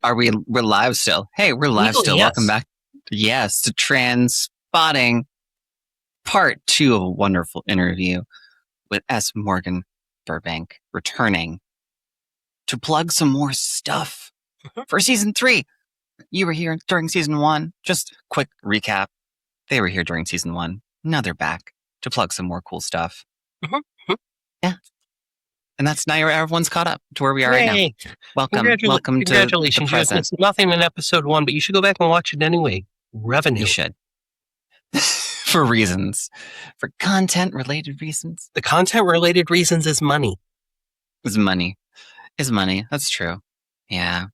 We're live still. Hey, we're live still. Yes. Welcome back. Yes, to Trans Spotting, part 2 of a wonderful interview with S. Morgan Burbank, returning to plug some more stuff for season 3. You were here during season 1. Just quick recap. They were here during season 1. Now they're back to plug some more cool stuff. Yeah. And that's now everyone's caught up to where we are right now. Welcome Congratulations. to the present. It's nothing in episode 1, but you should go back and watch it anyway. Revenue. You should. For reasons. For content-related reasons. The content-related reasons is money. Is money. That's true. Yeah.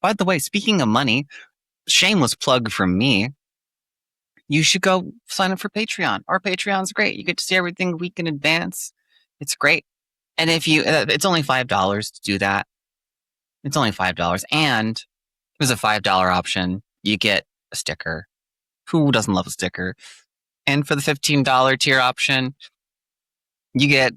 By the way, speaking of money, shameless plug from me. You should go sign up for Patreon. Our Patreon's great. You get to see everything a week in advance. It's great. And if you, it's only $5 to do that. It's only $5. And there's a $5 option. You get a sticker. Who doesn't love a sticker? And for the $15 tier option, you get,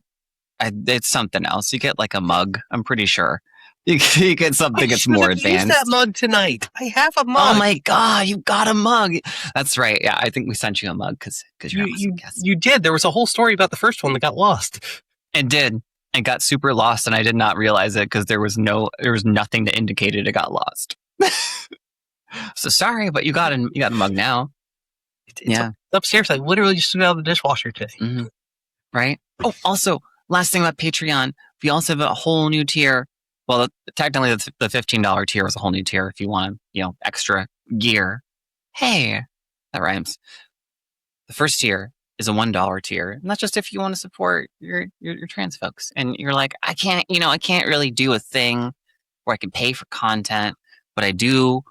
it's something else. You get like a mug, I'm pretty sure. You get something that's more advanced. Use that mug tonight. I have a mug. Oh my God, you got a mug. That's right. Yeah, I think we sent you a mug because you're a guest. You did. There was a whole story about the first one that got lost. It did. It got super lost, and I did not realize it because there was nothing that indicated it got lost. So sorry, but you got a mug now. It's upstairs. I literally just took it out of the dishwasher today. Mm-hmm. Right. Oh, also, last thing about Patreon, we also have a whole new tier. Well, technically, the $15 tier is a whole new tier if you want, extra gear. Hey, that rhymes. The first tier is a $1 tier, and that's just if you want to support your trans folks. And you're like, I can't really do a thing where I can pay for content, but I do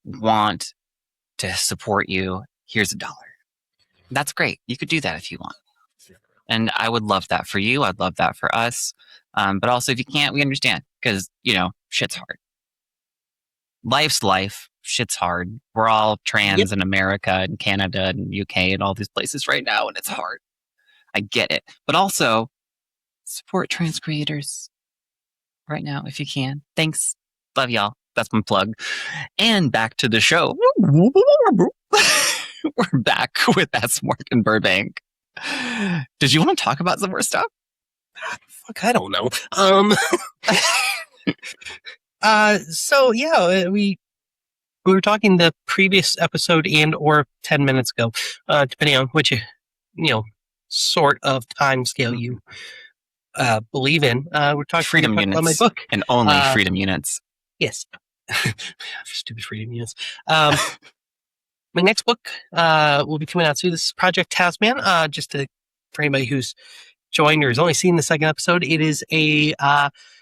want to support you. Here's $1. That's great. You could do that if you want. And I would love that for you. I'd love that for us. But also, if you can't, we understand because, shit's hard. Life's life. Shit's hard. We're all trans in America and Canada and UK and all these places right now, and it's hard. I get it. But also, support trans creators right now if you can. Thanks. Love y'all. That's my plug. And back to the show. We're back with S. Morgan Burbank. Did you want to talk about some more stuff? Fuck, I don't know. So yeah, we were talking the previous episode and or 10 minutes ago, depending on which sort of time scale you believe in. We're talking freedom units about my book and only freedom units. Yes, stupid freedom units. My next book will be coming out soon. This is Project Tasman. For anybody who's joined or has only seen the second episode, it is a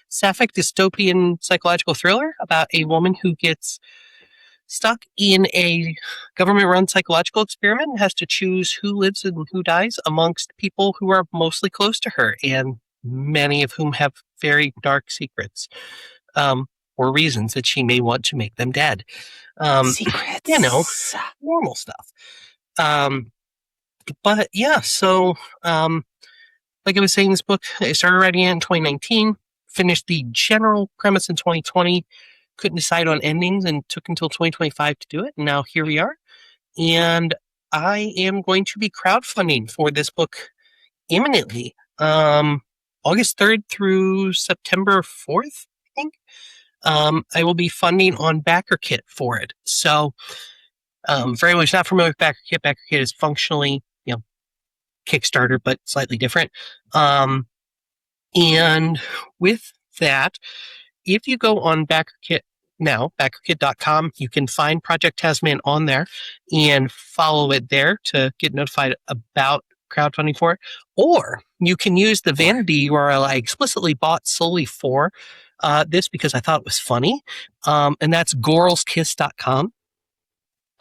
sapphic dystopian psychological thriller about a woman who gets stuck in a government-run psychological experiment and has to choose who lives and who dies amongst people who are mostly close to her, and many of whom have very dark secrets or reasons that she may want to make them dead. Secrets. Normal stuff. But yeah, so like I was saying, this book, I started writing it in 2019, finished the general premise in 2020, couldn't decide on endings, and took until 2025 to do it. And now here we are. And I am going to be crowdfunding for this book imminently. August 3rd through September 4th, I think. I will be funding on Backerkit for it. So, for anyone who's not familiar with Backerkit, Backerkit is functionally, Kickstarter, but slightly different. And with that, if you go on Backerkit now, Backerkit.com, you can find Project Tasman on there and follow it there to get notified about crowdfunding for it. Or you can use the vanity URL I explicitly bought solely for this because I thought it was funny. And that's gorlskiss.com.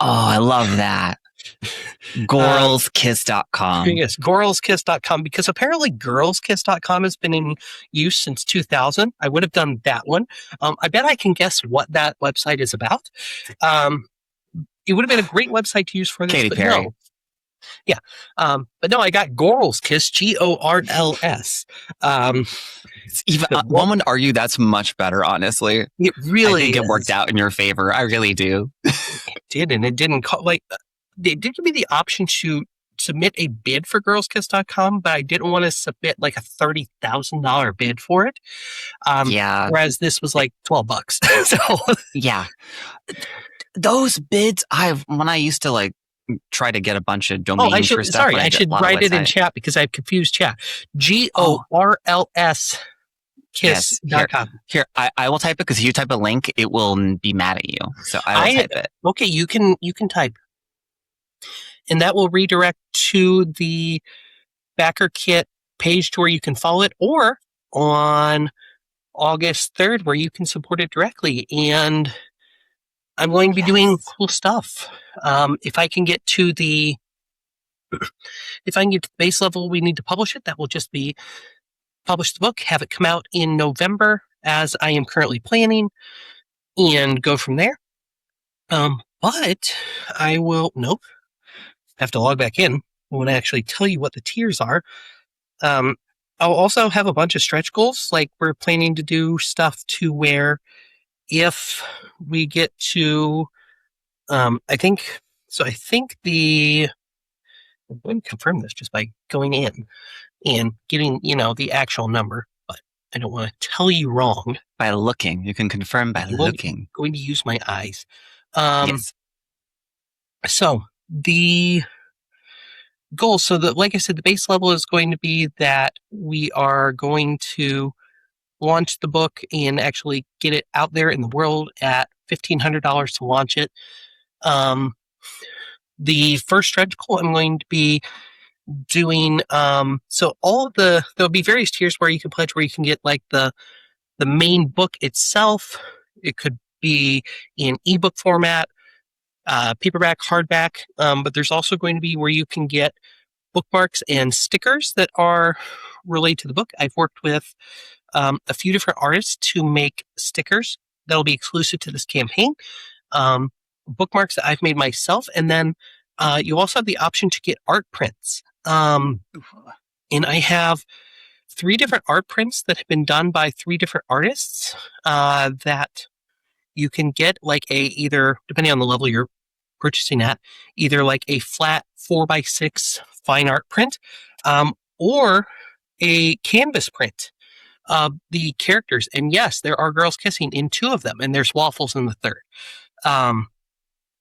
Oh, I love that. Gorlskiss.com. Yes, gorlskiss.com, because apparently girlskiss.com has been in use since 2000. I would have done that one. I bet I can guess what that website is about. It would have been a great website to use for this. Katy Perry. But no, I got Gorls Kiss, Gorls. It's even Well, one would argue that's much better, honestly. it I really think it is. worked out in your favor. I really do. It did, and it didn't they did give me the option to submit a bid for girlskiss.com, but I didn't want to submit like a $30,000 bid for it. Yeah. Whereas this was like $12. So Yeah. Those bids, when I used to like try to get a bunch of domains I for should stuff. I should write it in chat because I've confused chat. GORLS kiss.com. Here, I will type it because if you type a link, it will be mad at you. So I will type it. Okay, you can type. And that will redirect to the Backerkit page to where you can follow it, or on August 3rd where you can support it directly. And I'm going to be doing cool stuff. If I can get to the base level we need to publish it, that will just be publish the book, have it come out in November as I am currently planning, and go from there. But I will have to log back in when I actually tell you what the tiers are. I'll also have a bunch of stretch goals. Like we're planning to do stuff to where if we get to, I think I'm going to confirm this just by going in and getting, the actual number, but I don't want to tell you wrong. By looking. You can confirm by looking. I'm going to use my eyes. Yes. So the goal, like I said, the base level is going to be that we are going to launch the book and actually get it out there in the world at $1,500 to launch it. The first stretch goal I'm going to be doing, there'll be various tiers where you can pledge, where you can get like the main book itself. It could be in ebook format, paperback, hardback, but there's also going to be where you can get bookmarks and stickers that are related to the book. I've worked with a few different artists to make stickers that'll be exclusive to this campaign. Bookmarks that I've made myself, and then you also have the option to get art prints. And I have 3 different art prints that have been done by 3 different artists that you can get, like either, depending on the level you're purchasing at, either like a flat 4x6 fine art print, or a canvas print of the characters. And yes, there are girls kissing in 2 of them, and there's waffles in the 3rd.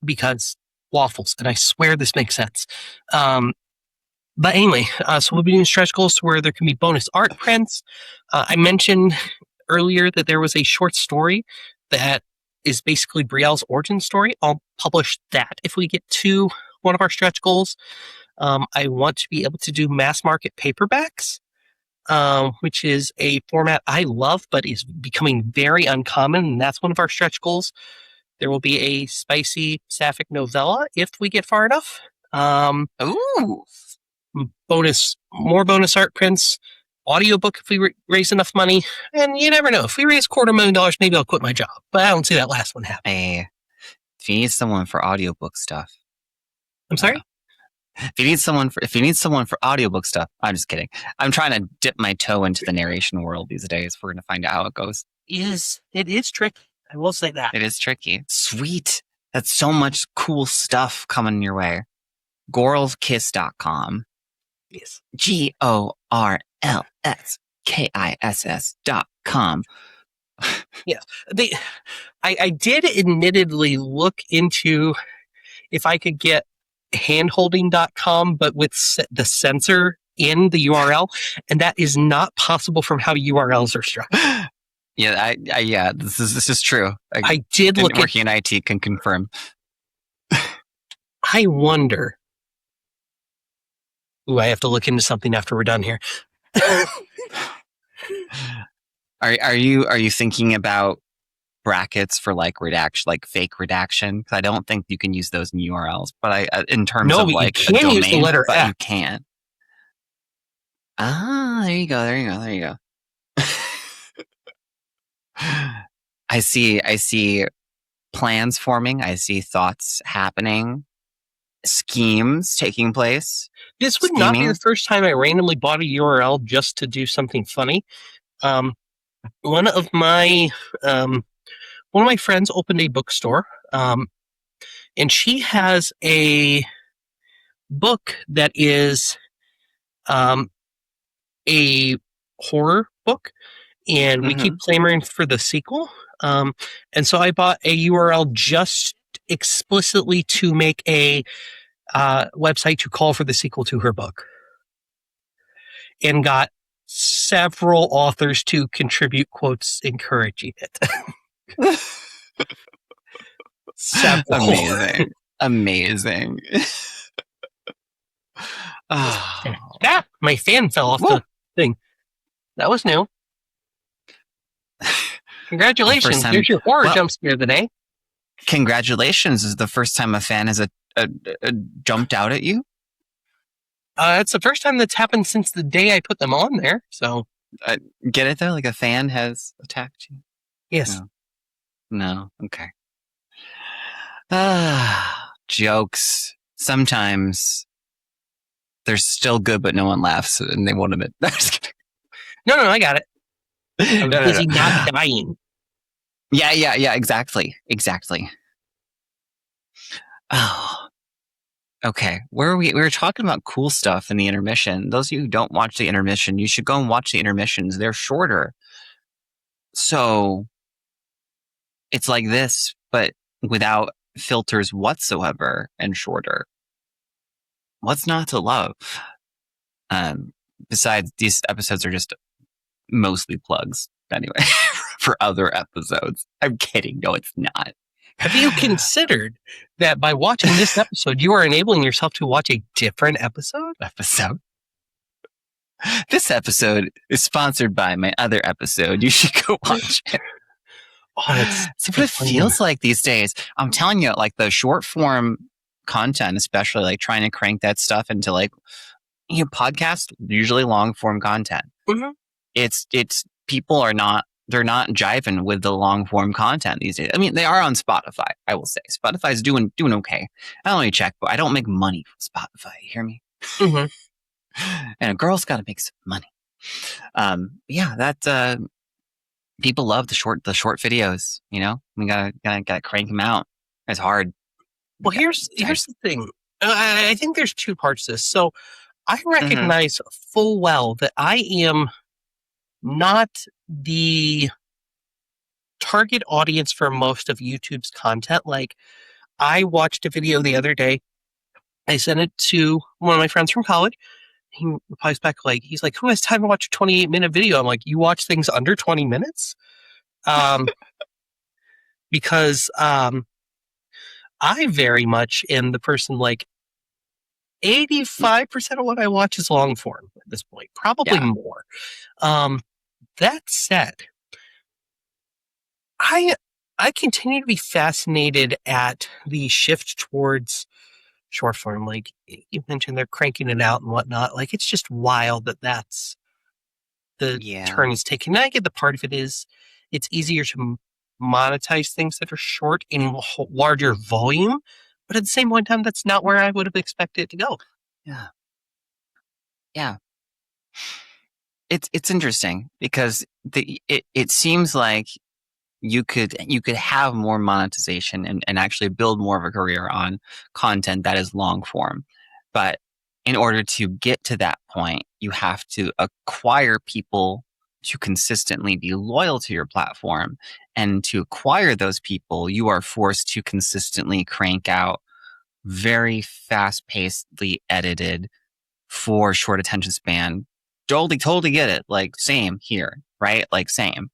Because waffles, and I swear this makes sense. But anyway, so we'll be doing stretch goals where there can be bonus art prints. I mentioned earlier that there was a short story that is basically Brielle's origin story. I'll publish that if we get to one of our stretch goals. I want to be able to do mass market paperbacks, which is a format I love, but is becoming very uncommon, and that's one of our stretch goals. There will be a spicy sapphic novella if we get far enough. Ooh. More bonus art prints, audiobook if we raise enough money, and you never know. If we raise $250,000, maybe I'll quit my job. But I don't see that last one happen. Hey, if you need someone for audiobook stuff. I'm sorry? If you need someone for audiobook stuff, I'm just kidding. I'm trying to dip my toe into the narration world these days. We're going to find out how it goes. It is tricky. I will say that. It is tricky. Sweet. That's so much cool stuff coming your way. Gorlskiss.com. Yes. GORLSKISS.com. Yes. I did admittedly look into if I could get handholding.com, but with the censor in the URL, and that is not possible from how URLs are structured. Yeah, this is true. I did look working in IT can confirm. I wonder. Ooh, I have to look into something after we're done here. Are you thinking about brackets for like fake redaction? Because I don't think you can use those in URLs, but in terms of like you can use the letter but X. You can. Ah, there you go. I see plans forming. I see thoughts happening. schemes taking place. This would not be Scheming. the first time I randomly bought a URL just to do something funny. One of my friends opened a bookstore, and she has a book that is a horror book, and we keep clamoring for the sequel. And so I bought a URL just explicitly to make a website to call for the sequel to her book, and got several authors to contribute quotes encouraging it. Several. Amazing. Ah, my fan fell off the thing. That was new. Congratulations. Here's your horror jump scare of the day. Congratulations. Is the first time a fan has jumped out at you? It's the first time that's happened since the day I put them on there. So get it though? Like a fan has attacked you? Yes. No. Okay. Jokes. Sometimes they're still good, but no one laughs and they won't admit. No, I got it. I'm busy not dying. Yeah, exactly. Oh, okay. Where are we? We were talking about cool stuff in the intermission. Those of you who don't watch the intermission, you should go and watch the intermissions. They're shorter. So it's like this, but without filters whatsoever and shorter. What's not to love? Besides, these episodes are just mostly plugs anyway for other episodes. I'm kidding. No, it's not. Have you considered that by watching this episode, you are enabling yourself to watch a different episode? This episode is sponsored by my other episode. You should go watch it. It's what it feels like these days. I'm telling you, like the short form content, especially like trying to crank that stuff into like, podcast, usually long form content. Mm-hmm. It's people they're not jiving with the long form content these days. I mean, they are on Spotify, I will say. Spotify's doing okay. I don't really check, but I don't make money from Spotify. You hear me? Mm-hmm. And a girl's got to make some money. People love the short videos. We gotta crank them out. It's hard. Well, here's the thing. I think there's two parts to this. So I recognize full well that I am not the target audience for most of YouTube's content. Like, I watched a video the other day. I sent it to one of my friends from college. He replies back he's like, who has time to watch a 28-minute video? I'm like, you watch things under 20 minutes? Because I very much am the person 85% of what I watch is long form at this point, probably more. That said, I continue to be fascinated at the shift towards short form. Like you mentioned, they're cranking it out and whatnot. Like, it's just wild that's the turn is taken. And I get the part of it is it's easier to monetize things that are short in larger volume, but at the same point in time, that's not where I would have expected it to go. Yeah. It's interesting because it seems like you could have more monetization and actually build more of a career on content that is long form. But in order to get to that point, you have to acquire people to consistently be loyal to your platform. And to acquire those people, you are forced to consistently crank out very fast-pacedly edited for short attention span. Totally get it. Like, same here, right? Like, same.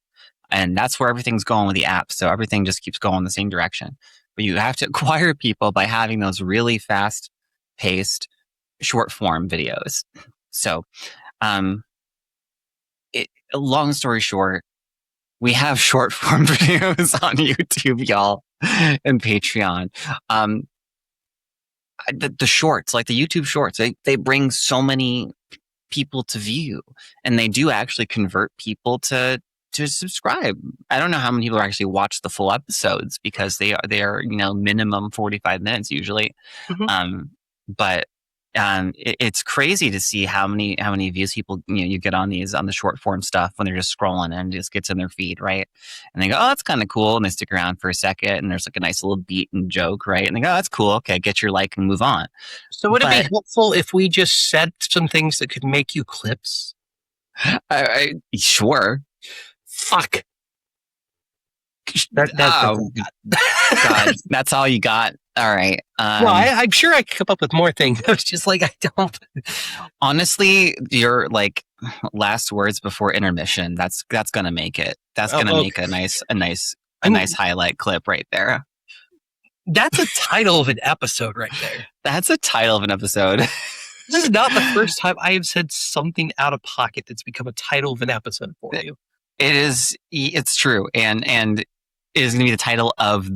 And that's where everything's going with the app. So everything just keeps going the same direction. But you have to acquire people by having those really fast-paced short form videos. So, long story short, we have short form videos on YouTube, y'all, and Patreon. The shorts, like the YouTube shorts, they bring so many people to view, and they do actually convert people to to subscribe. I don't know how many people actually watch the full episodes because they are minimum 45 minutes usually. Mhm. But it's crazy to see how many views people you get on the short form stuff when they're just scrolling and it just gets in their feed, right? And they go, oh, that's kind of cool, and they stick around for a second, and there's like a nice little beat and joke, right? And they go, oh, that's cool, okay, get your like and move on. So would it be But helpful if we just said some things that could make you clips? sure. Fuck. That's Oh all I got. God, that's all you got. All right. No, I'm sure I could come up with more things. I was just like, I don't. Honestly, your like last words before intermission. That's gonna make it. That's Oh, gonna make okay. a nice highlight clip right there. That's a title of an episode right there. That's a title of an episode. This is not the first time I have said something out of pocket that's become a title of an episode for you. It is. It's true, and it is gonna be the title of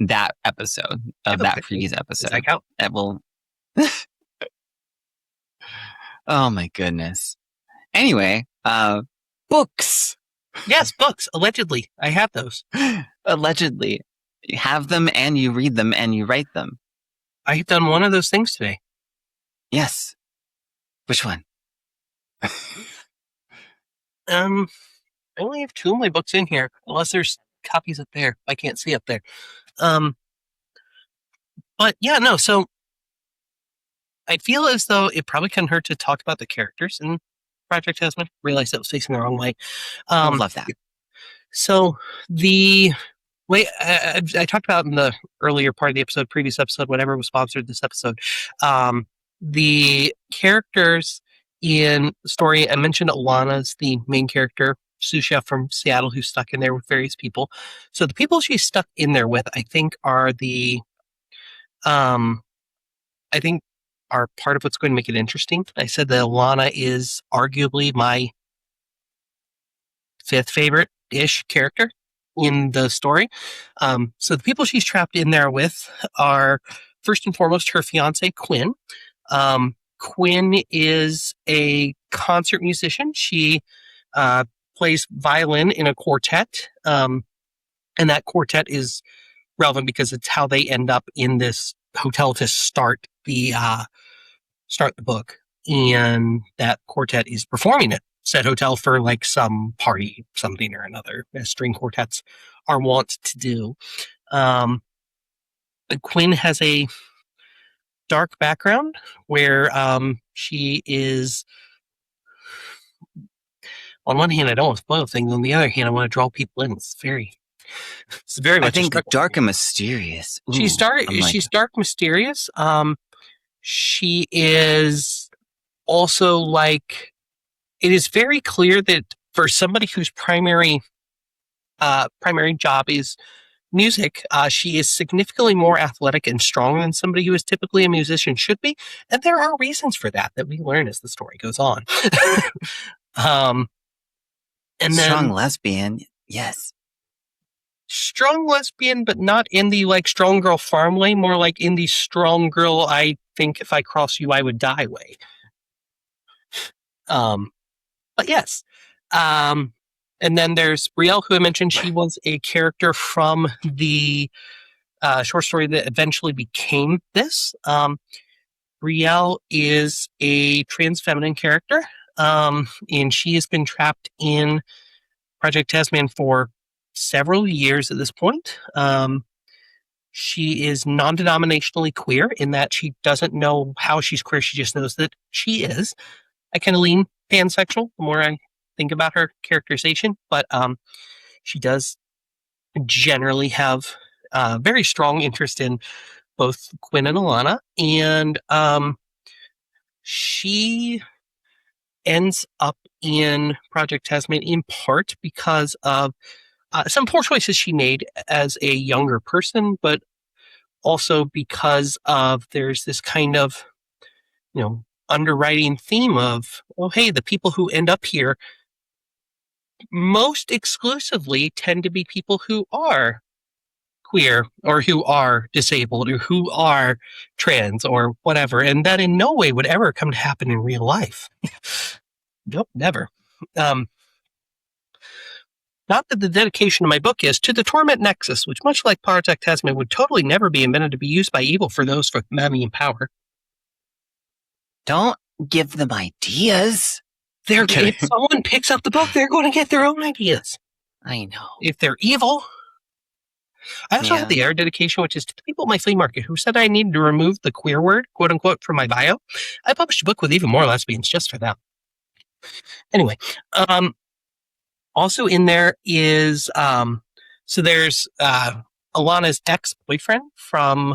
that episode of that previous episode. Does that count? That will. Oh my goodness. Anyway, books. Yes, books. Allegedly, I have those. Allegedly, you have them and you read them and you write them. I've done one of those things today. Yes. Which one? I only have 2 of my books in here, unless there's copies up there. I can't see up there. But yeah, no. So I feel as though it probably couldn't hurt to talk about the characters in Project Tasman. Realized that was facing the wrong way. I love that. So the way I talked about in the earlier part of the episode, previous episode, whatever was sponsored this episode, the characters in the story, I mentioned Alana's the main character, sous chef from Seattle, who's stuck in there with various people. So the people she's stuck in there with, I think, are are part of what's going to make it interesting. I said that Alana is arguably my 5th favorite-ish character in the story. So the people she's trapped in there with are, first and foremost, her fiance, Quinn. Quinn is a concert musician. She plays violin in a quartet, and that quartet is relevant because it's how they end up in this hotel to start the book, and that quartet is performing at said hotel for like some party, something or another, as string quartets are wont to do. Quinn has a dark background where she is, on one hand, I don't want to spoil things. On the other hand, I want to draw people in. It's very much. I think dark and mysterious. Ooh, she's dark, mysterious. She is also like, it is very clear that for somebody whose primary job is music, she is significantly more athletic and strong than somebody who is typically a musician should be, and there are reasons for that we learn as the story goes on. And then strong lesbian, yes. Strong lesbian, but not in the like strong girl farm way, more like in the strong girl, I think if I cross you, I would die way. But yes. And then there's Brielle, who I mentioned. She was a character from the short story that eventually became this. Brielle is a trans feminine character, and she has been trapped in Project Tasman for several years at this point. She is non-denominationally queer in that she doesn't know how she's queer. She just knows that she is. I kind of lean pansexual the more I think about her characterization, but she does generally have very strong interest in both Quinn and Alana, and she ends up in Project Tasman in part because of some poor choices she made as a younger person, but also because of there's this kind of, underwriting theme of, oh, hey, the people who end up here most exclusively tend to be people who are queer or who are disabled or who are trans or whatever, and that in no way would ever come to happen in real life. Nope, never. Not that the dedication of my book is to the Torment Nexus, which, much like Project Tasman, would totally never be invented to be used by evil for those with money and power. Don't give them ideas. If someone picks up the book, they're going to get their own ideas. I know. If they're evil. I also have the air dedication, which is to the people at my flea market who said I needed to remove the queer word, quote unquote, from my bio. I published a book with even more lesbians just for them. Anyway, also in there is, so there's Alana's ex-boyfriend from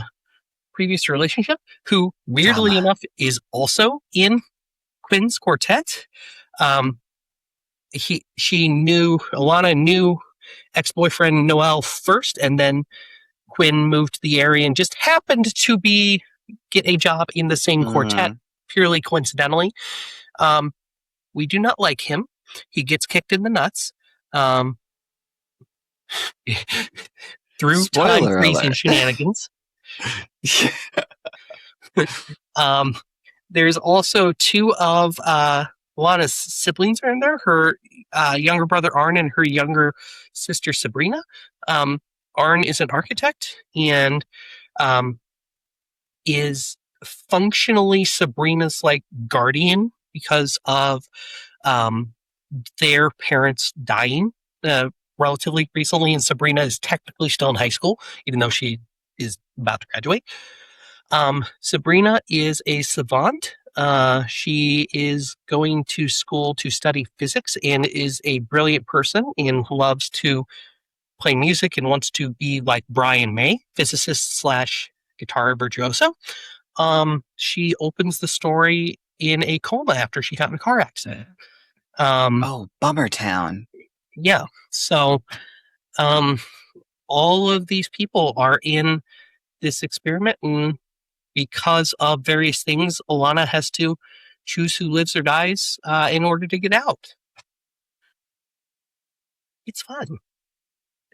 previous relationship, who weirdly enough is also in Quinn's quartet. Alana knew ex-boyfriend Noel first, and then Quinn moved to the area and just happened to get a job in the same quartet purely coincidentally. We do not like him. He gets kicked in the nuts through Spoiler time freezing alert. shenanigans. There's also two of Lana's siblings are in there. Her younger brother Arn and her younger sister Sabrina. Arn is an architect and is functionally Sabrina's like guardian because of their parents dying relatively recently, and Sabrina is technically still in high school, even though she is about to graduate. Sabrina is a savant. She is going to school to study physics and is a brilliant person and loves to play music and wants to be like Brian May, physicist / guitar virtuoso. She opens the story in a coma after she got in a car accident. Bummer town. Yeah. So, all of these people are in this experiment, and because of various things, Alana has to choose who lives or dies in order to get out. It's fun.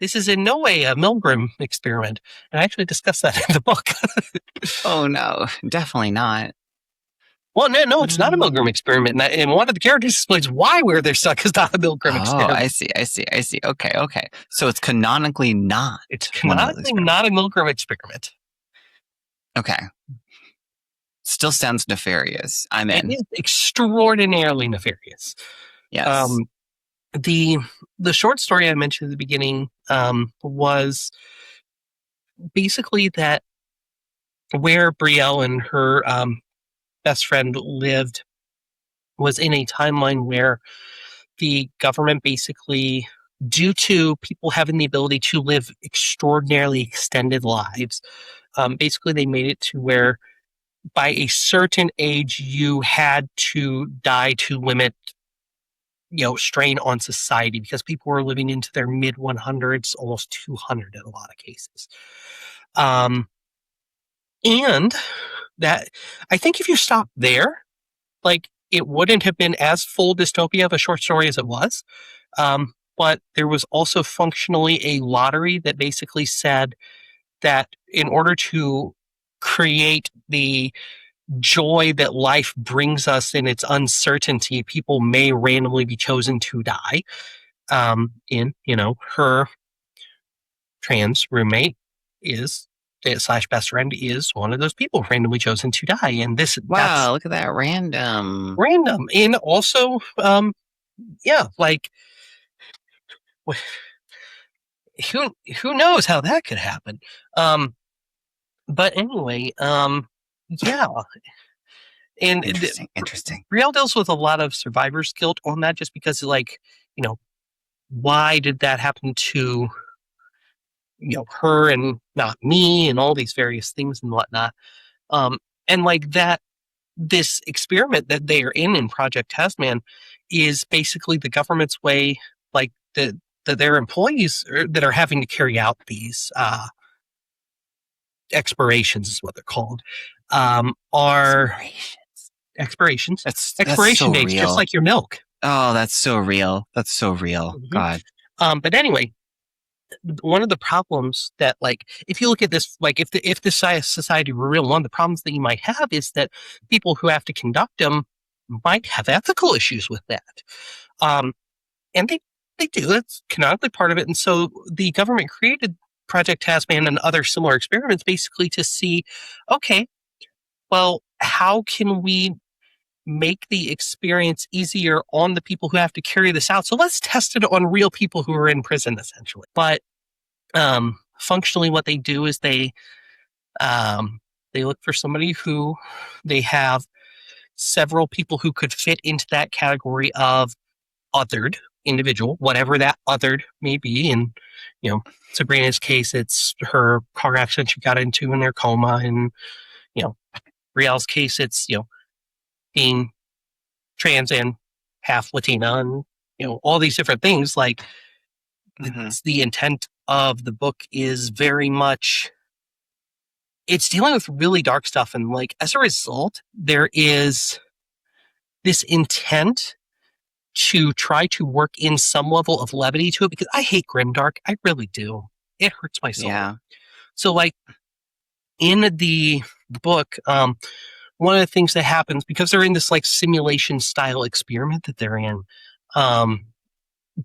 This is in no way a Milgram experiment, and I actually discuss that in the book. Oh no, definitely not. Well, no, it's not a Milgram experiment, and one of the characters explains why where they're stuck is not a Milgram experiment. I see. Okay. So it's canonically not. It's canonically not a Milgram experiment. Okay. Still sounds nefarious. I'm in. It is extraordinarily nefarious. Yes. The short story I mentioned at the beginning was basically that where Brielle and her best friend lived was in a timeline where the government basically, due to people having the ability to live extraordinarily extended lives, basically they made it to where by a certain age you had to die to limit strain on society, because people were living into their mid 100s, almost 200 in a lot of cases. And that, I think if you stop there, like, it wouldn't have been as full dystopia of a short story as it was. But there was also functionally a lottery that basically said that in order to create the joy that life brings us in its uncertainty, people may randomly be chosen to die. Her trans roommate is / best friend is one of those people randomly chosen to die. And this, wow, look at that random. And also, like, who knows how that could happen. But anyway, yeah. And interesting. Brielle deals with a lot of survivor's guilt on that, just because, like, why did that happen to, her and not me, and all these various things and whatnot. And like that, this experiment that they are in Project Tasman is basically the government's way, like their employees that are having to carry out these expirations is what they're called, are expirations. Expiration dates, just like your milk. Oh, that's so real. Mm-hmm. God. But anyway, one of the problems that, like, if you look at this, like, if this society were real, one of the problems that you might have is that people who have to conduct them might have ethical issues with that. And they They do. That's canonically part of it. And so the government created Project Tasman and other similar experiments basically to see, okay, well, how can we make the experience easier on the people who have to carry this out? So let's test it on real people who are in prison, essentially. But functionally, what they do is they look for somebody who they have several people who could fit into that category of othered individual, whatever that othered may be. And, Sabrina's case, it's her car accident she got into in their coma. And, Riel's case, it's, being trans and half Latina and, all these different things. Like, the intent of the book is very much, it's dealing with really dark stuff. And, like, as a result, there is this intent to try to work in some level of levity to it, because I hate grimdark. I really do. It hurts my soul. Yeah. So, like, in the book, one of the things that happens, because they're in this, like, simulation style experiment that they're in,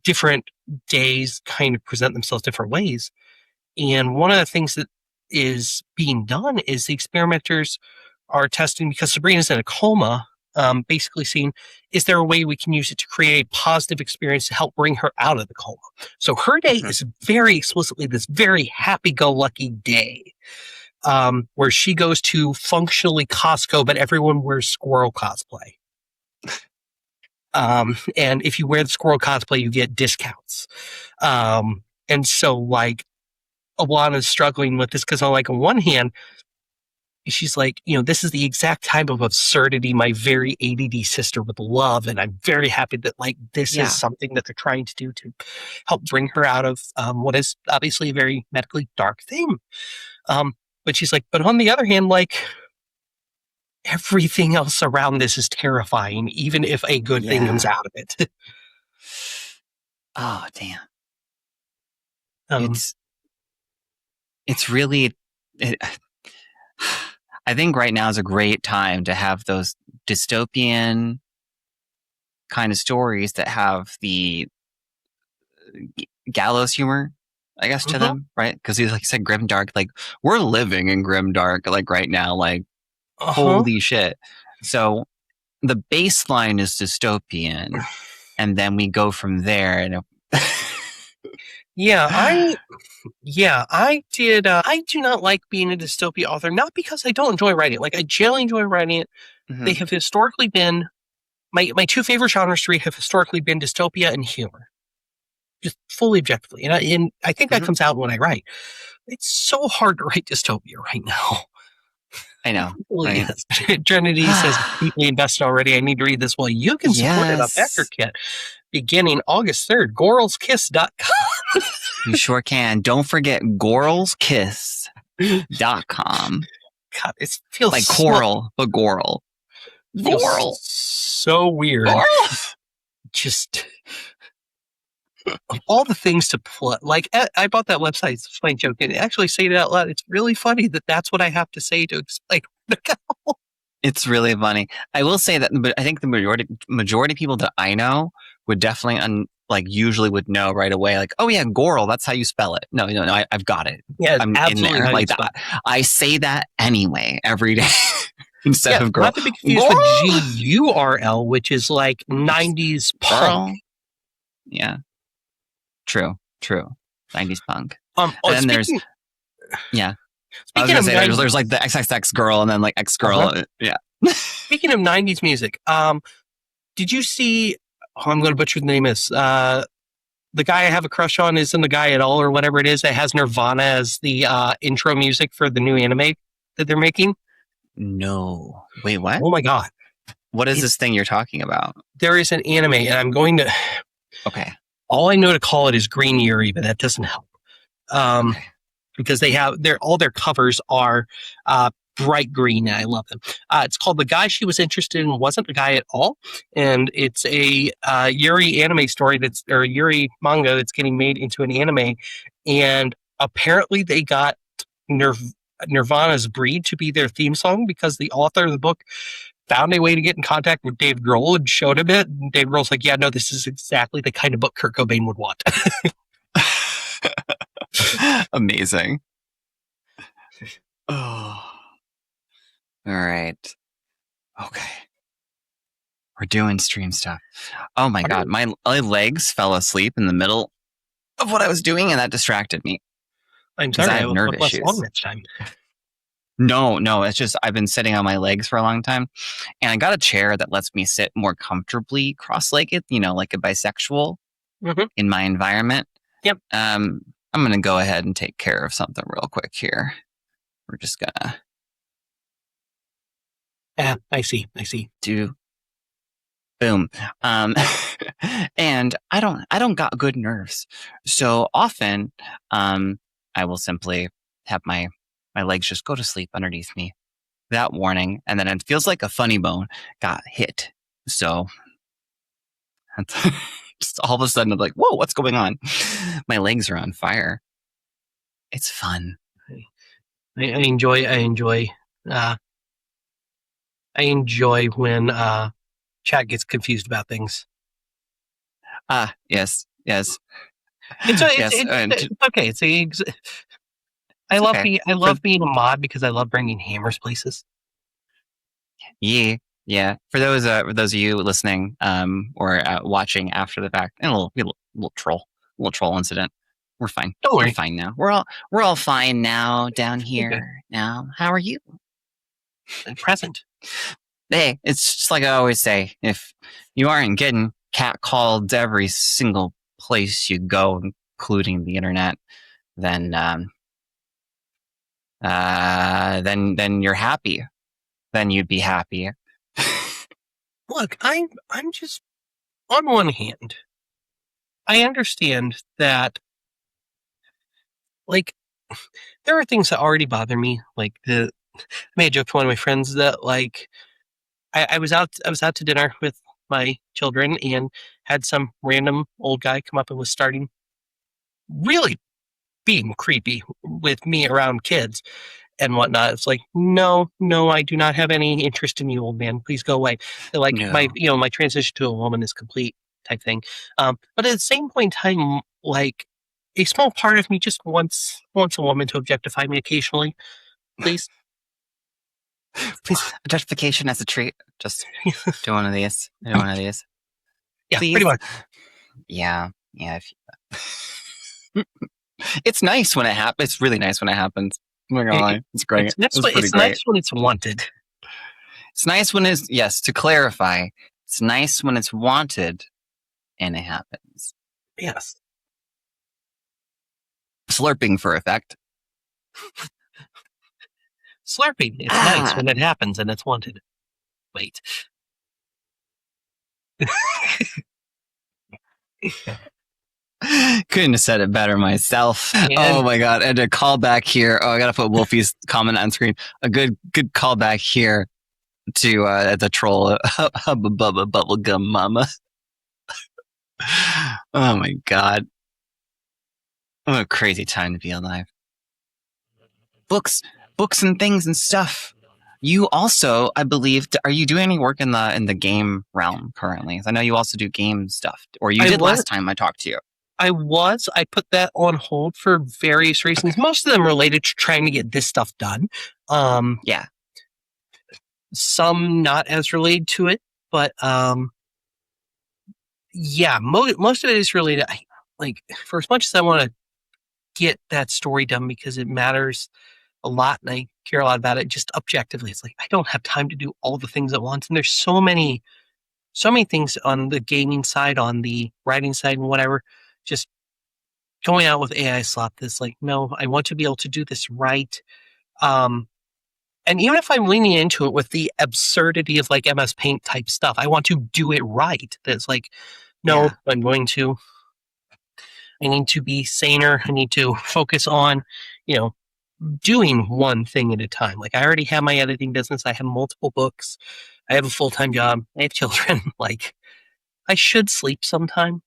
different days kind of present themselves different ways. And one of the things that is being done is the experimenters are testing, because Sabrina's in a coma, basically seeing, is there a way we can use it to create a positive experience to help bring her out of the coma? So her day is very explicitly this very happy-go-lucky day, where she goes to functionally Costco, but everyone wears squirrel cosplay. And if you wear the squirrel cosplay, you get discounts. And so, like, Alana's struggling with this because, on one hand, she's like, this is the exact type of absurdity my very ADD sister would love. And I'm very happy that, like, this is something that they're trying to do to help bring her out of what is obviously a very medically dark thing. But she's like, but on the other hand, like, everything else around this is terrifying, even if a good thing comes out of it. Oh, damn. It's really... I think right now is a great time to have those dystopian kind of stories that have the gallows humor, I guess, to them, right? Because like you said, grimdark. Like, we're living in grimdark, like, right now. Like, holy shit! So the baseline is dystopian, and then we go from there. And I did. I do not like being a dystopia author, not because I don't enjoy writing it. Like, I generally enjoy writing it. They have historically been, my two favorite genres to read have historically been dystopia and humor. Just fully objectively. And I think that comes out when I write. It's so hard to write dystopia right now. I know. Right? Trinity says, deeply invested already. I need to read this. Well, you can support it on Backerkit beginning August 3rd. GorlsKiss.com. You sure can. Don't forget GorlsKiss.com. God, it feels like coral, but Gorl. Gorl. So weird. Gorl. Just of all the things to play. Like, I bought that website. It's a funny joke. And actually say it out loud. It's really funny that that's what I have to say to explain. It's really funny. I will say that, but I think the majority of people that I know would definitely usually would know right away. Like, oh yeah, Gorl. That's how you spell it. No, I've got it. Yeah, I'm absolutely in there. Like that. I say that anyway every day instead of girl. Not to be confused with GURL, which is like 90s punk. Girl. Yeah. True. 90s punk. And then there's I was gonna say there's like the XXX girl and then like X girl. Yeah. Speaking of 90s music, did you see? Oh, I'm going to butcher the name. Is the guy I have a crush on isn't the guy at all, or whatever it is that has Nirvana as the intro music for the new anime that they're making? No. Wait, what? Oh my god! What is this thing you're talking about? There is an anime, and I'm going to. Okay. All I know to call it is Green Yuri, but that doesn't help. Because they have all their covers are bright green, and I love them. It's called The Guy She Was Interested in Wasn't a Guy at All, and it's a Yuri anime story or Yuri manga that's getting made into an anime, and apparently they got Nirvana's Breed to be their theme song because the author of the book found a way to get in contact with Dave Grohl and showed him it. And Dave Grohl's like, yeah, no, this is exactly the kind of book Kurt Cobain would want. Amazing. Oh. All right. Okay. We're doing stream stuff. Oh my God. My legs fell asleep in the middle of what I was doing, and that distracted me. I'm sorry, I have nerve less issues. long next time. No, it's just I've been sitting on my legs for a long time, and I got a chair that lets me sit more comfortably cross-legged, like a bisexual in my environment. Yep. I'm going to go ahead and take care of something real quick here. We're just going to... Yeah, I see. Do... Boom. And I don't got good nerves. So often, I will simply have my legs just go to sleep underneath me without warning. And then it feels like a funny bone got hit. So just all of a sudden I'm like, whoa, what's going on? My legs are on fire. It's fun. I enjoy when chat gets confused about things. Yes. It's okay. I love being a mod because I love bringing hammers places. Yeah. For those of you listening, or watching after the fact, and a little troll incident. We're fine. Don't worry. We're fine now. We're all fine now down here. Okay. Now, how are you? Present. Hey, it's just like I always say: if you aren't getting catcalled every single place you go, including the internet, then you're happy. Then you'd be happy. Look, I'm just, on one hand, I understand that, like, there are things that already bother me. Like I made a joke to one of my friends that, like, I was out to dinner with my children and had some random old guy come up and was starting really being creepy with me around kids and whatnot. It's like, no, I do not have any interest in you, old man. Please go away. Like, no. My transition to a woman is complete type thing. But at the same point in time, like, a small part of me just wants a woman to objectify me occasionally. Please. Objectification as a treat. Just do one of these. Yeah, please. Pretty much. Yeah. It's nice when it happens. It's really nice when it happens. Oh my God, it's great. It's nice when it's wanted. It's nice when to clarify, it's nice when it's wanted and it happens. Yes. Slurping for effect. Slurping. It's nice when it happens and it's wanted. Wait. Couldn't have said it better myself. Oh my God. And a callback here. Oh, I gotta put Wolfie's comment on screen. A good callback here to the troll Hubba Bubba Bubblegum Mama. Oh my God. What a crazy time to be alive. Books and things and stuff. You also, I believe, are you doing any work in the game realm currently? I know you also do game stuff, or you did last time I talked to you. I put that on hold for various reasons. Most of them related to trying to get this stuff done. Yeah. Some not as related to it, but yeah, most of it is related. Like, for as much as I want to get that story done because it matters a lot and I care a lot about it, just objectively, it's like I don't have time to do all the things at once. And there's so many things on the gaming side, on the writing side, and whatever. Just going out with AI slop this, like, no, I want to be able to do this right. And even if I'm leaning into it with the absurdity of like MS Paint type stuff, I want to do it right. That's like, no, I need to be saner. I need to focus on, doing one thing at a time. Like, I already have my editing business. I have multiple books. I have a full-time job. I have children. Like, I should sleep sometime.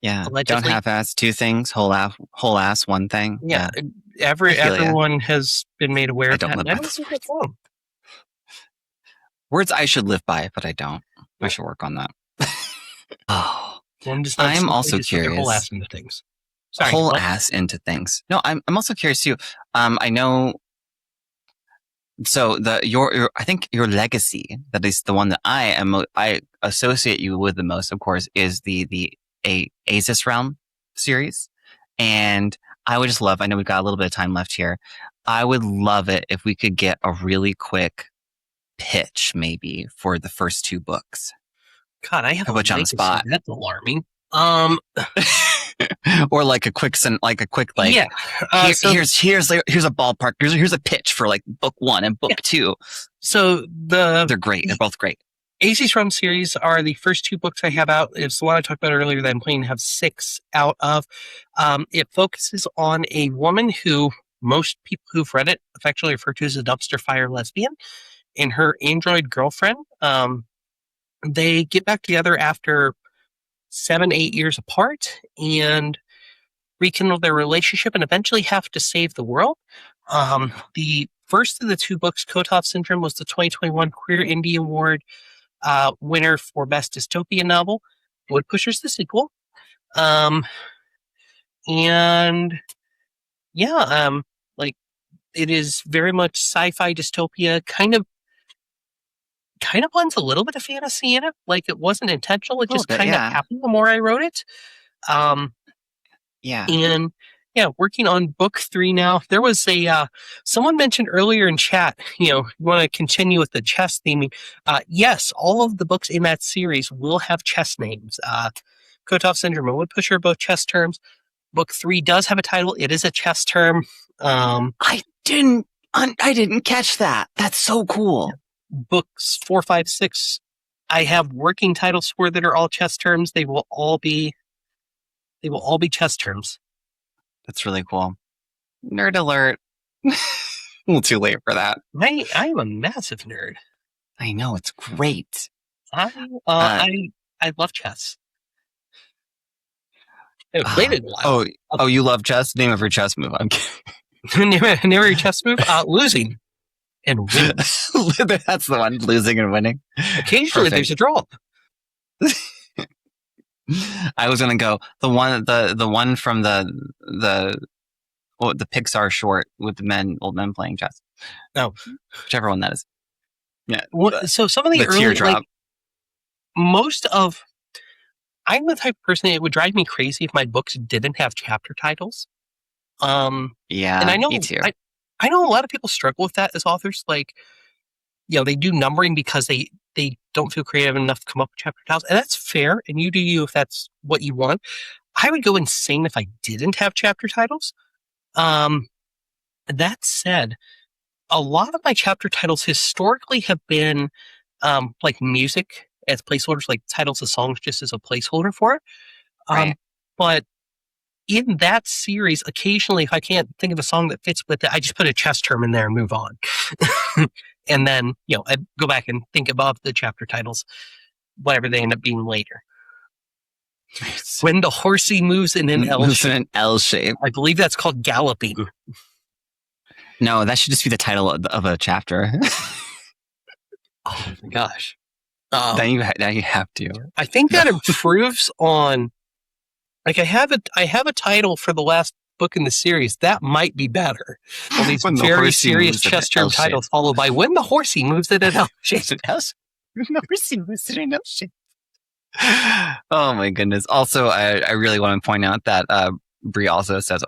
Yeah. Allegedly. Don't half-ass two things, whole ass one thing. Yeah. Everyone has been made aware of that. Live And I don't think that's wrong. Words I should live by, but I don't. I should work on that. Oh, One does not I'm also just put their curious. whole ass into things. Sorry, whole what? ass into things. No, I'm also curious too. I know. So I think your legacy, that is the one that I associate you with the most, of course, is the Asus Realm series. And I would just love, I know we've got a little bit of time left here. I would love it if we could get a really quick pitch, maybe, for the first 2 books. God, I have How about you on the spot? That's alarming. Or like a quick, yeah. Here's a ballpark. Here's a pitch for like book 1 and book 2. So they're great. They're both great. Aces Realm series are the first 2 books I have out. It's the one I talked about earlier that I'm planning to have 6 out of. It focuses on a woman who most people who've read it affectionately refer to as a dumpster fire lesbian, and her android girlfriend. They get back together after 7-8 years apart and rekindle their relationship and eventually have to save the world. The first of the 2 books, Kotov Syndrome, was the 2021 Queer Indie Award winner for Best Dystopian Novel. Woodpusher's the sequel. It is very much sci-fi dystopia, kind of blends a little bit of fantasy in it. Like, it wasn't intentional. It just kind of happened the more I wrote it. And working on book 3 now. There was someone mentioned earlier in chat, you want to continue with the chess theming. Yes, all of the books in that series will have chess names. Kotov Syndrome and Woodpusher are both chess terms. Book 3 does have a title. It is a chess term. I didn't catch that. That's so cool. Books 4, 5, 6, I have working titles for that are all chess terms. They will all be chess terms. That's really cool. Nerd alert. A little too late for that. I am a massive nerd. I know, it's great. I love chess. I played it a while. Oh, you love chess? Name of your chess move. I'm kidding. Name of your chess move? Losing and winning. That's the one, losing and winning. Occasionally there's a draw. I was gonna go the one from the Pixar short with the old men playing chess. No, whichever one that is. Yeah. So some of the early teardrop. I'm the type of person that it would drive me crazy if my books didn't have chapter titles. Yeah, and I know me too. I know a lot of people struggle with that as authors. Like, they do numbering because they don't feel creative enough to come up with chapter titles. And that's fair. And you do you if that's what you want. I would go insane if I didn't have chapter titles. That said, a lot of my chapter titles historically have been like music as placeholders, like titles of songs just as a placeholder for it. Right. But in that series, occasionally, if I can't think of a song that fits with it, I just put a chess term in there and move on. And then, I go back and think above the chapter titles, whatever they end up being later. Nice. When the horsey moves in an L shape. I believe that's called galloping. No, that should just be the title of a chapter. Oh my gosh. Now you have to. I think that improves on. Like, I have a title for the last book in the series that might be better. All these very serious chess term titles followed by when the horsey moves in an L shape. When the horsey moves in an L shape. Oh my goodness. Also, I really want to point out that Bree also says,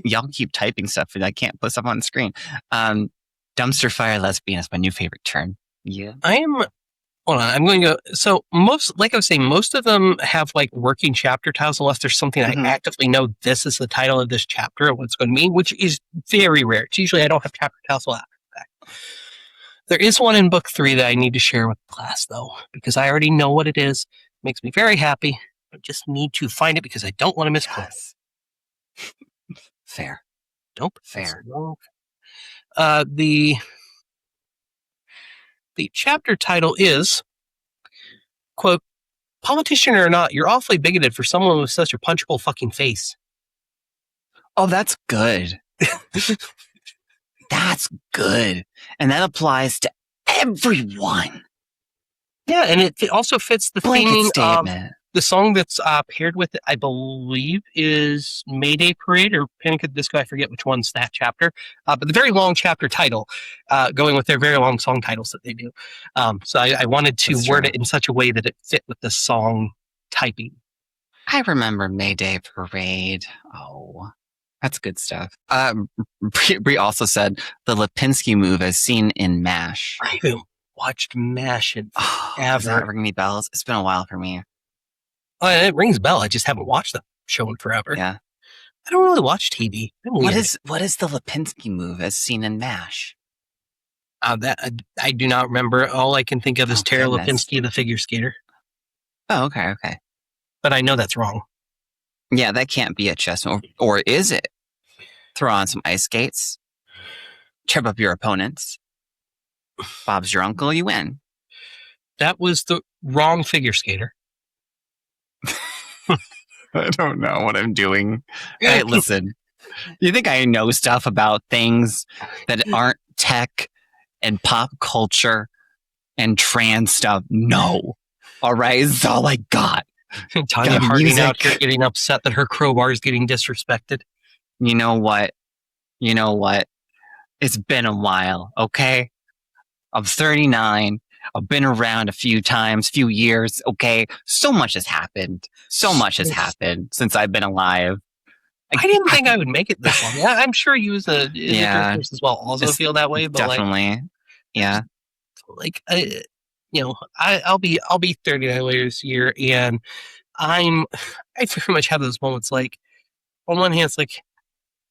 y'all keep typing stuff and I can't put stuff on the screen. Dumpster fire lesbian is my new favorite term. Yeah. Hold on, I'm going to go. So like I was saying, most of them have like working chapter titles unless there's something I actively know this is the title of this chapter and what it's going to mean, which is very rare. It's usually I don't have chapter titles after that. There is one in book 3 that I need to share with the class though, because I already know what it is. It makes me very happy. I just need to find it because I don't want to misquote it. Fair. Nope. Fair. The chapter title is, quote, "Politician or not, you're awfully bigoted for someone with such a punchable fucking face." Oh, that's good. That's good. And that applies to everyone. Yeah, and it also fits the Blanket theming of statement. the song that's paired with it, I believe, is Mayday Parade or Panic at the Disco. I forget which one's that chapter. But the very long chapter title, going with their very long song titles that they do. So I wanted to That's word true. it in such a way that it fit with the song typing. I remember Mayday Parade. Oh, that's good stuff. Brie also said the Lipinski move as seen in MASH. I haven't watched MASH in Oh, does that forever. ring any bells? It's been a while for me. It rings a bell. I just haven't watched the show in forever. Yeah. I don't really watch TV. I'm weird. What is the Lipinski move as seen in MASH? That I do not remember. All I can think of is Tara Lipinski, the figure skater. Oh, okay. But I know that's wrong. Yeah, that can't be a chess move. Or is it? Throw on some ice skates. Trip up your opponents. Bob's your uncle, you win. That was the wrong figure skater. I don't know what I'm doing. Hey, listen, you think I know stuff about things that aren't tech and pop culture and trans stuff? No. All right, it's all I got. Tanya Harding out here getting upset that her crowbar is getting disrespected. You know what? It's been a while, okay? I'm 39. I've been around a few years, okay? So much has happened. So much has happened since I've been alive. I didn't think I would make it this long. Yeah, I'm sure you as a as well also feel that way, but definitely, I'll be 39 later this year, and I very much have those moments. Like on one hand, it's like,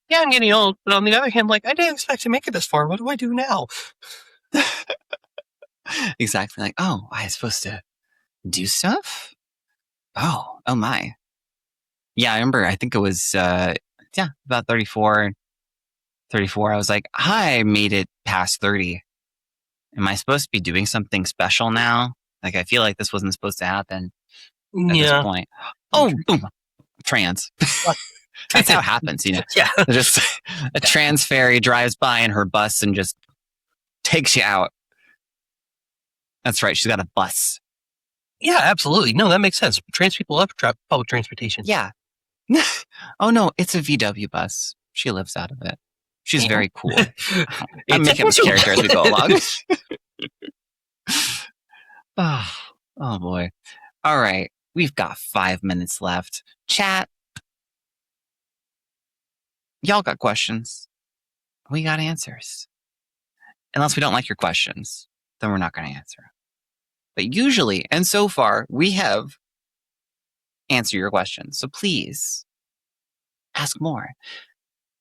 yeah, I'm getting old, but on the other hand, like I didn't expect to make it this far. What do I do now? Exactly. Like, oh, I was supposed to do stuff? Oh my. Yeah, I remember, I think it was, about 34. I was like, I made it past 30. Am I supposed to be doing something special now? Like, I feel like this wasn't supposed to happen at this point. Oh, boom. Trans. That's how it happens, you know? Yeah. Just a trans fairy drives by in her bus and just takes you out. That's right. She's got a bus. Yeah, absolutely. No, that makes sense. Trans people love public transportation. Yeah. Oh, no, it's a VW bus. She lives out of it. She's very cool. I'm making this character as we go along. Oh, boy. All right. We've got 5 minutes left. Chat. Y'all got questions. We got answers. Unless we don't like your questions, then we're not going to answer. But usually, and so far, we have answered your questions. So please, ask more.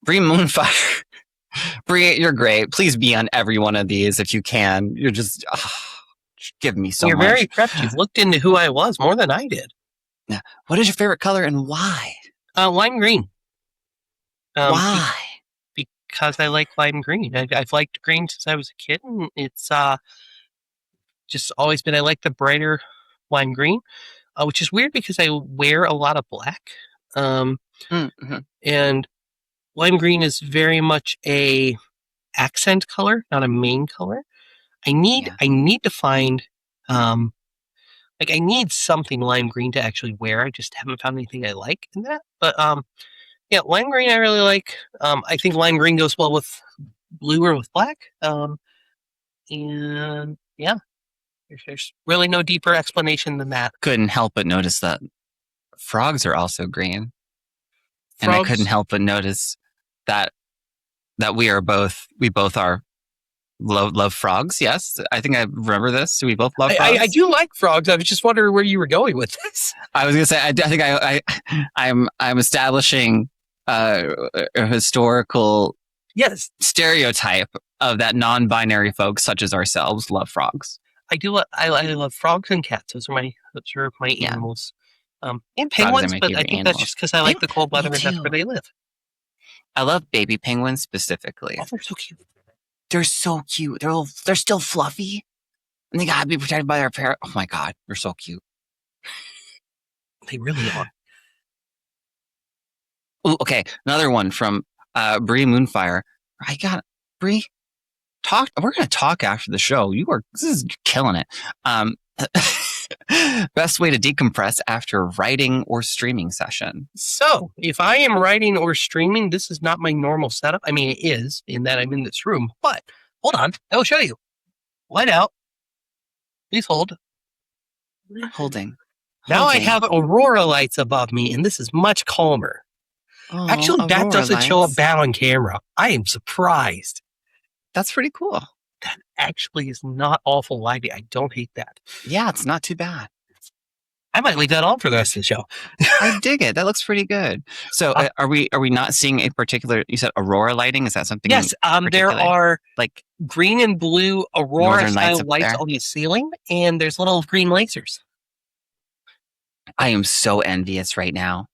Brie Moonfire. Brie, you're great. Please be on every one of these if you can. You're just give me so much. You're very prepped. You've looked into who I was more than I did. Yeah. What is your favorite color and why? Lime green. Why? Because I like lime green. I've liked green since I was a kid, and it's just always been. I like the brighter lime green, which is weird because I wear a lot of black. And lime green is very much a accent color, not a main color. I need to find I need something lime green to actually wear. I just haven't found anything I like in that. But lime green I really like. I think lime green goes well with blue or with black. And yeah, there's really no deeper explanation than that. Couldn't help but notice that frogs are also green. And I couldn't help but notice that we both are love frogs. Yes, I think I remember this. We both love frogs. I do like frogs. I was just wondering where you were going with this. I was gonna say I think I'm establishing a historical stereotype of that non-binary folks such as ourselves love frogs. I do. I love frogs and cats. Those are my animals. And penguins, but I think that's just because I like the cold weather and that's where they live. I love baby penguins specifically. Oh, they're so cute. They're so cute. They're still fluffy, and they gotta be protected by their parents. Oh my god, they're so cute. They really are. Ooh, okay, another one from Bree Moonfire. I got Bree. We're gonna talk after the show. This is killing it. Best way to decompress after writing or streaming session. So, if I am writing or streaming, this is not my normal setup. I mean, it is in that I'm in this room, but hold on, I will show you. Light out. Please hold. Holding. Now I have aurora lights above me, and this is much calmer. Oh, Actually, that aurora doesn't show up lights. bad on camera. I am surprised. That's pretty cool. That actually is not awful lighting. I don't hate that. Yeah, it's not too bad. I might leave that on for the rest of the show. I dig it. That looks pretty good. So, are we not seeing a particular? You said aurora lighting. Is that something? Yes, there are like green and blue aurora style lights there on the ceiling, and there's little green lasers. I am so envious right now.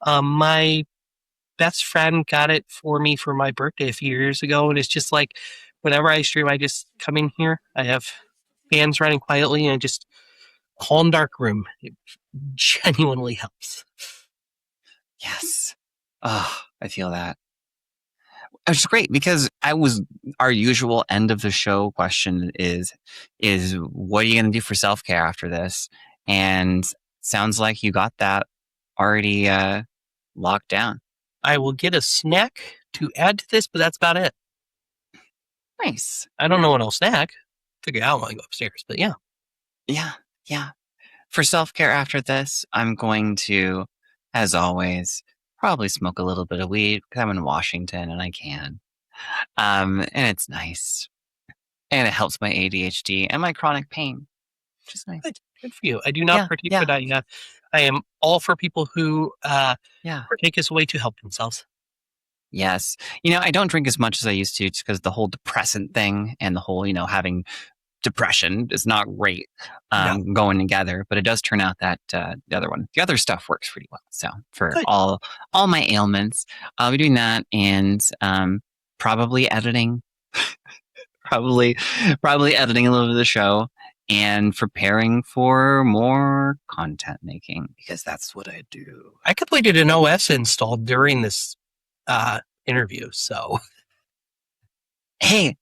My best friend got it for me for my birthday a few years ago, and it's just like whenever I stream, I just come in here. I have fans running quietly, and just calm, dark room. It genuinely helps. Yes. Oh, I feel that. It's great because our usual end of the show question is what are you going to do for self-care after this? And sounds like you got that already locked down. I will get a snack to add to this, but that's about it. Nice. I don't know what I'll snack. Figure out when I go upstairs, but yeah. Yeah. For self-care after this, I'm going to, as always, probably smoke a little bit of weed because I'm in Washington and I can. And it's nice. And it helps my ADHD and my chronic pain. Which is nice. Good for you. I do not partake, but I am all for people who partake as a way to help themselves. Yes. I don't drink as much as I used to just because the whole depressant thing and the whole, having depression is not great going together, but it does turn out that the other stuff works pretty well. So for all my ailments, I'll be doing that and probably editing, probably editing a little bit of the show and preparing for more content making because that's what I do. I completed an OS install during this interview, so hey.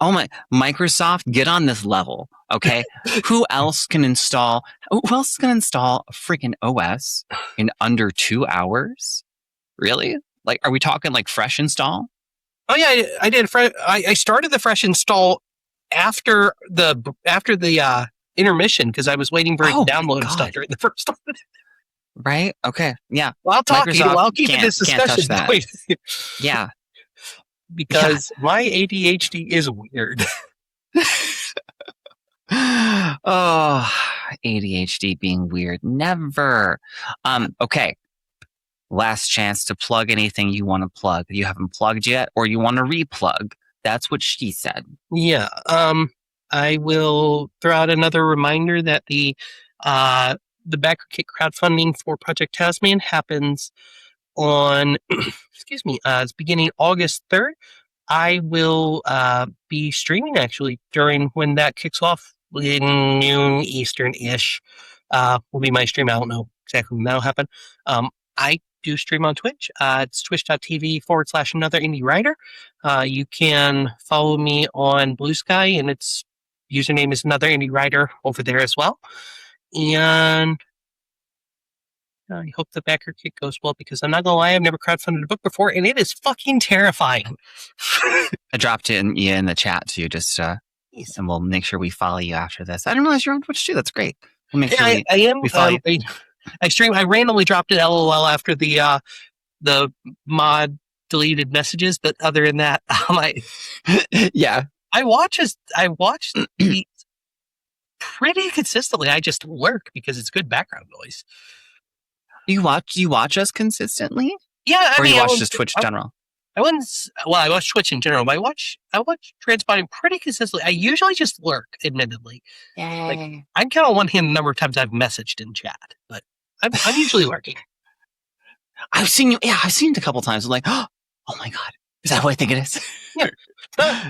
Oh my, Microsoft, get on this level, okay? Who else can install a freaking OS in under 2 hours? Really? Like, are we talking like fresh install? Oh yeah, I did. I started the fresh install after the intermission because I was waiting for it to download and stuff during the first one. Right? Okay. Yeah. Well, I'll keep this discussion going. Yeah. Because my ADHD is weird. Oh, ADHD being weird. Never. Okay. Last chance to plug anything you want to plug. You haven't plugged yet or you want to replug. That's what she said. Yeah. I will throw out another reminder that the Backerkit crowdfunding for Project Tasman happens on, it's beginning August 3rd. I will be streaming actually during when that kicks off in noon Eastern-ish. Will be my stream. I don't know exactly when that'll happen. I do stream on Twitch. It's twitch.tv/another indie writer. You can follow me on Blue Sky and its username is another indie writer over there as well. And I hope the Backerkit goes well because I'm not gonna lie, I've never crowdfunded a book before, and it is fucking terrifying. I dropped it in the chat too, just and we'll make sure we follow you after this. I didn't realize you're on Twitch too. That's great. We'll make sure I am. We follow you. I stream. I randomly dropped an LOL after the mod deleted messages, but other than that, yeah, I watch these pretty consistently. I just lurk because it's good background noise. You watch us consistently? Yeah, you watch just Twitch in general? I watch Twitch in general, but I watch Transpotting pretty consistently. I usually just lurk, admittedly. Yay. Like, I can count on one hand the number of times I've messaged in chat, but I'm usually lurking. I've seen you. Yeah, I've seen it a couple times. I'm like, oh my god, is that what I think it is? Yeah.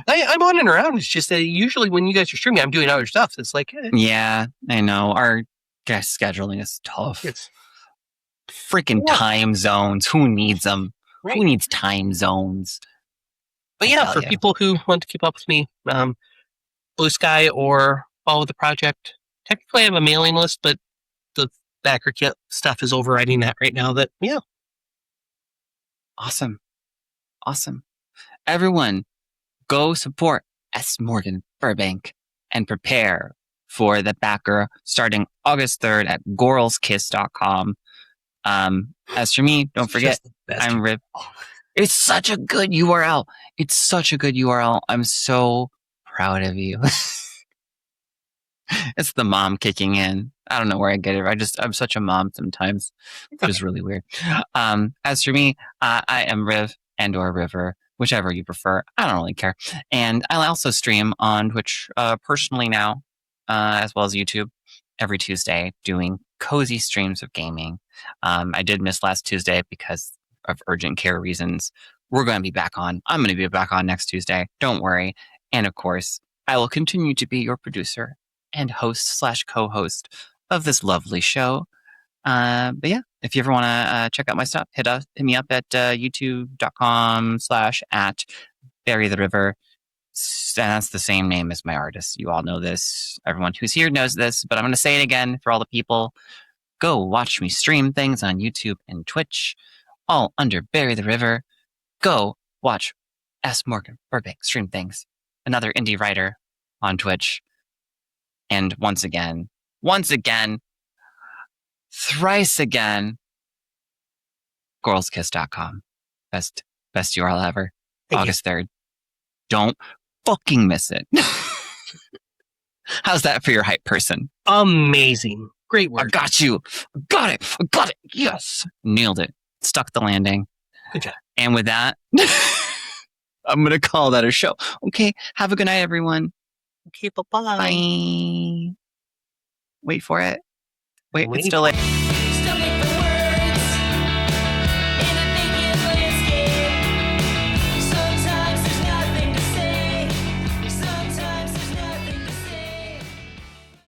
I'm on and around. It's just that usually when you guys are streaming, I'm doing other stuff. It's like, yeah, I know. Our guest scheduling is tough. Freaking Yeah. time zones. Who needs them? Right. Who needs time zones? But I yeah, tell for ya. people who want to keep up with me, Blue Sky or follow the project. Technically, I have a mailing list, but the Backerkit stuff is overriding that right now. That yeah, Awesome. Awesome. Everyone, go support S. Morgan Burbank and prepare for the backer starting August 3rd at gorlskiss.com. As for me, don't forget, I'm Rip. It's such a good URL. It's such a good URL. I'm so proud of you. It's the mom kicking in. I don't know where I get it. I'm such a mom sometimes, which is really weird. As for me, I am Riv and or River, whichever you prefer. I don't really care. And I also stream on Twitch personally now, as well as YouTube, every Tuesday, doing cozy streams of gaming. I did miss last Tuesday because of urgent care reasons. We're going to be back on. I'm going to be back on next Tuesday. Don't worry. And of course, I will continue to be your producer and host/co-host of this lovely show. But yeah, if you ever want to check out my stuff, hit me up at youtube.com/at Bury the River. That's the same name as my artist. You all know this. Everyone who's here knows this, but I'm going to say it again for all the people. Go watch me stream things on YouTube and Twitch, all under Bury the River. Go watch S. Morgan Burbank stream things, another indie writer on Twitch. And once again, thrice again, gorlskiss.com. Best URL ever. August 3rd. Don't fucking miss it. How's that for your hype person? amazing, great work. I got you. Got it. Yes. Nailed it. Stuck the landing. Good job. And with that, I'm going to call that a show. Okay. Have a good night, everyone. Okay, bye-bye. Bye. Wait for it. Wait, Wait it's still late.